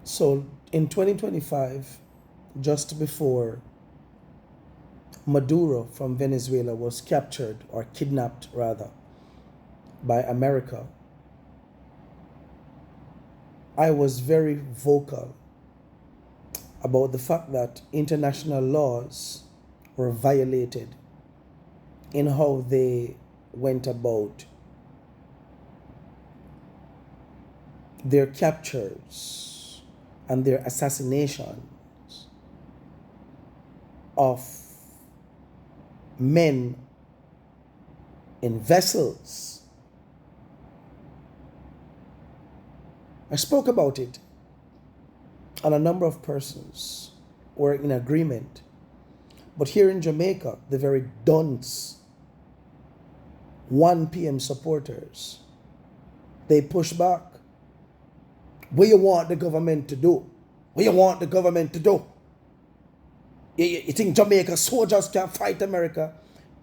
So in 2025, just before Maduro from Venezuela was captured, or kidnapped rather, by America, I was very vocal about the fact that international laws were violated in how they went about their captures and their assassinations of men in vessels. I spoke about it, and a number of persons were in agreement. But here in Jamaica, the very dunce 1 p.m. supporters, they push back. What you want the government to do? What you want the government to do? You think Jamaica soldiers can fight America?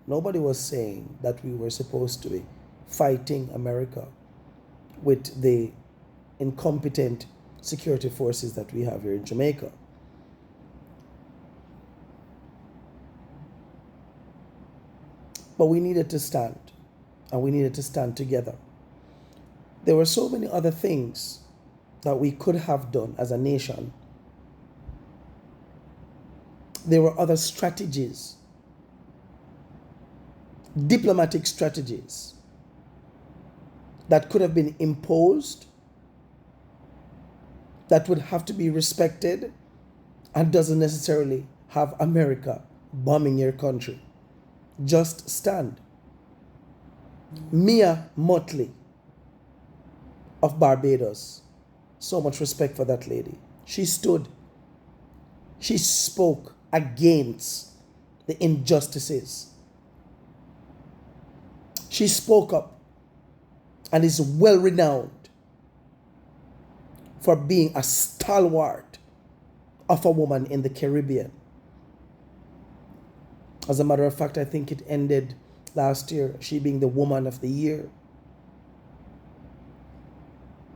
Nobody was saying that we were supposed to be fighting America with the incompetent security forces that we have here in Jamaica. But we needed to stand, and we needed to stand together. There were so many other things that we could have done as a nation. There were other strategies, diplomatic strategies, that could have been imposed, that would have to be respected, and doesn't necessarily have America bombing your country. Just stand. Mia Motley of Barbados, so much respect for that lady. She stood, she spoke against the injustices. She spoke up and is well renowned for being a stalwart of a woman in the Caribbean. As a matter of fact, I think it ended last year, she being the Woman of the Year.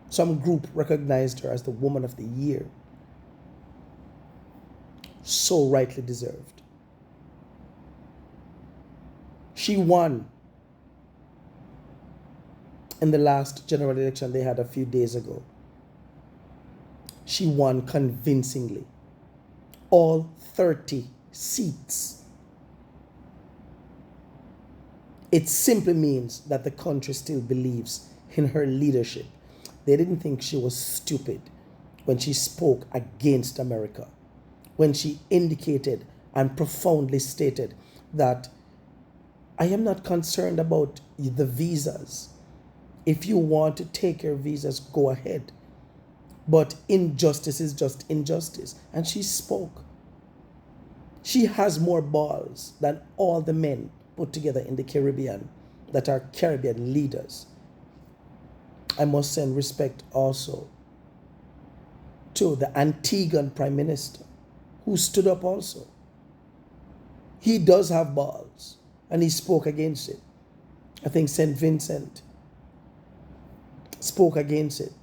Some group recognized her as the Woman of the Year. So rightly deserved. She won in the last general election they had a few days ago. She won convincingly. All 30 seats. It simply means that the country still believes in her leadership. They didn't think she was stupid when she spoke against America, when she indicated and profoundly stated that I am not concerned about the visas. If you want to take your visas, go ahead. But injustice is just injustice. And she spoke. She has more balls than all the men put together in the Caribbean that are Caribbean leaders. I must send respect also to the Antiguan Prime Minister, who stood up also. He does have balls, and he spoke against it. I think St. Vincent spoke against it.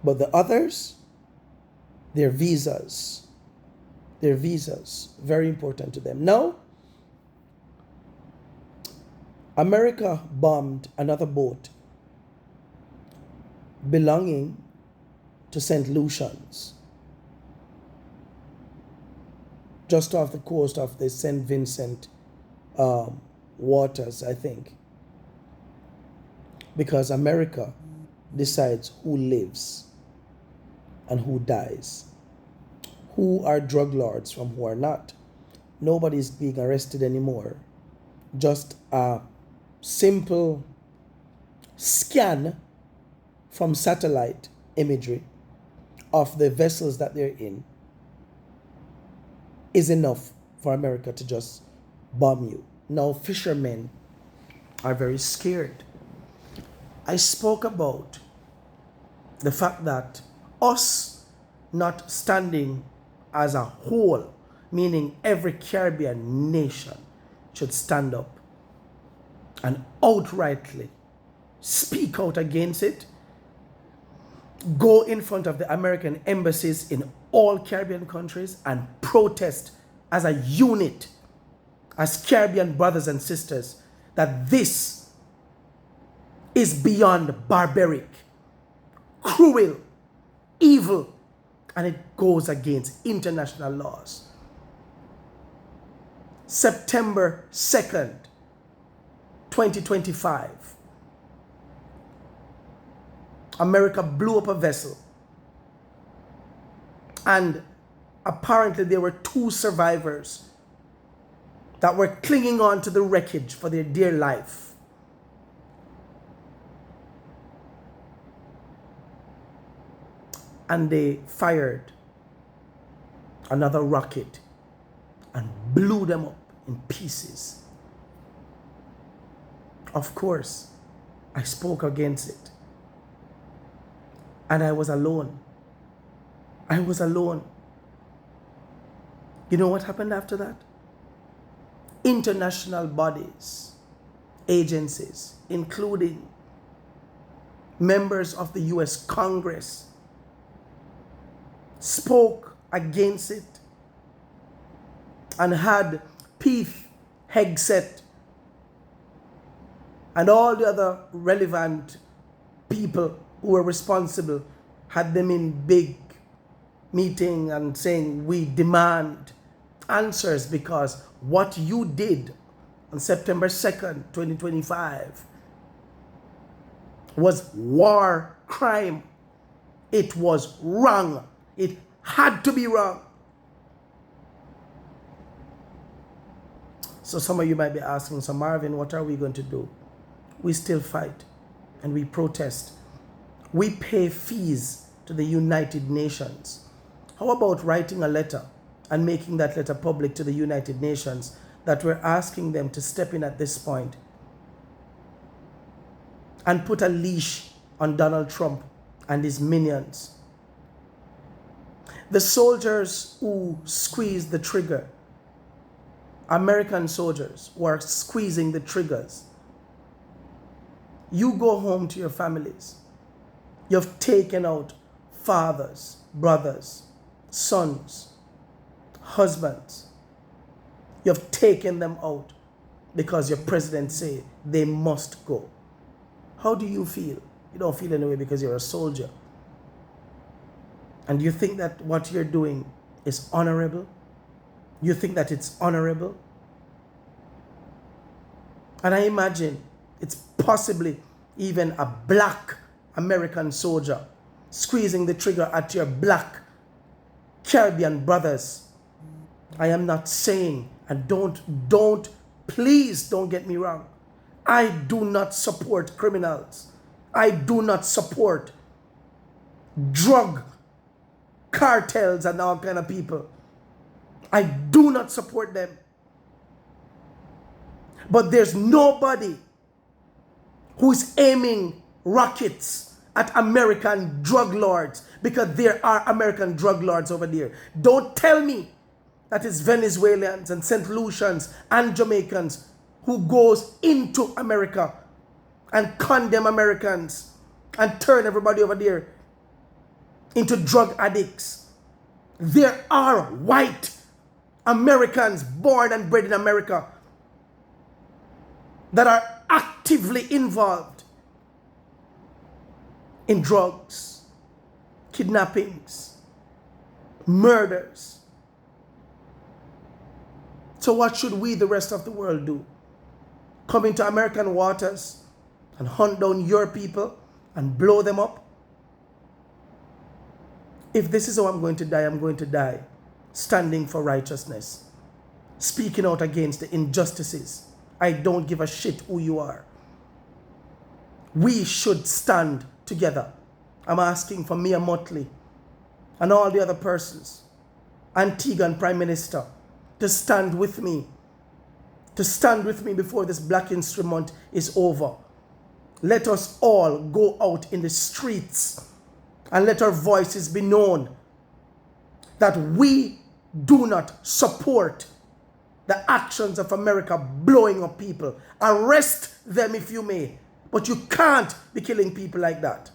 But the others, their visas, very important to them. Now, America bombed another boat belonging to St. Lucians, just off the coast of the St. Vincent waters, I think. Because America decides who lives and who dies, who are drug lords from who are not. Nobody's being arrested anymore. Just a simple scan from satellite imagery of the vessels that they're in is enough for America to just bomb you. Now, fishermen are very scared. I spoke about the fact that us not standing as a whole, meaning every Caribbean nation should stand up and outrightly speak out against it, go in front of the American embassies in all Caribbean countries and protest as a unit, as Caribbean brothers and sisters, that this is beyond barbaric, cruel, evil, and it goes against international laws. September 2nd, 2025, America blew up a vessel, and apparently there were 2 survivors that were clinging on to the wreckage for their dear life. And they fired another rocket and blew them up in pieces. Of course, I spoke against it. And I was alone. I was alone. You know what happened after that? International bodies, agencies, including members of the US Congress, spoke against it and had Pete Hegseth and all the other relevant people who were responsible, had them in big meeting and saying, we demand answers, because what you did on September 2nd, 2025 was war crime. It was wrong. It had to be wrong. So some of you might be asking, so Marvin, what are we going to do? We still fight and we protest. We pay fees to the United Nations. How about writing a letter and making that letter public to the United Nations that we're asking them to step in at this point and put a leash on Donald Trump and his minions? The soldiers who squeezed the trigger, American soldiers who are squeezing the triggers, you go home to your families. You've taken out fathers, brothers, sons, husbands. You've taken them out because your president said they must go. How do you feel? You don't feel any way because you're a soldier. And you think that what you're doing is honorable? You think that it's honorable? And I imagine it's possibly even a black American soldier squeezing the trigger at your black Caribbean brothers. I am not saying, and please don't get me wrong, I do not support criminals. I do not support drug cartels and all kind of people. I do not support them. But there's nobody who's aiming rockets at American drug lords, because there are American drug lords over there. Don't tell me that it's Venezuelans and St. Lucians and Jamaicans who goes into America and condemn Americans and turn everybody over there into drug addicts. There are white Americans born and bred in America that are actively involved in drugs, kidnappings, murders. So what should we, the rest of the world, do? Come into American waters and hunt down your people and blow them up? If this is how I'm going to die, I'm going to die standing for righteousness, speaking out against the injustices. I don't give a shit who you are. We should stand together. I'm asking for Mia Mottley and all the other persons, Antiguan Prime Minister, to stand with me. To stand with me before this Black History Month is over. Let us all go out in the streets and let our voices be known that we do not support the actions of America blowing up people. Arrest them if you may, but you can't be killing people like that.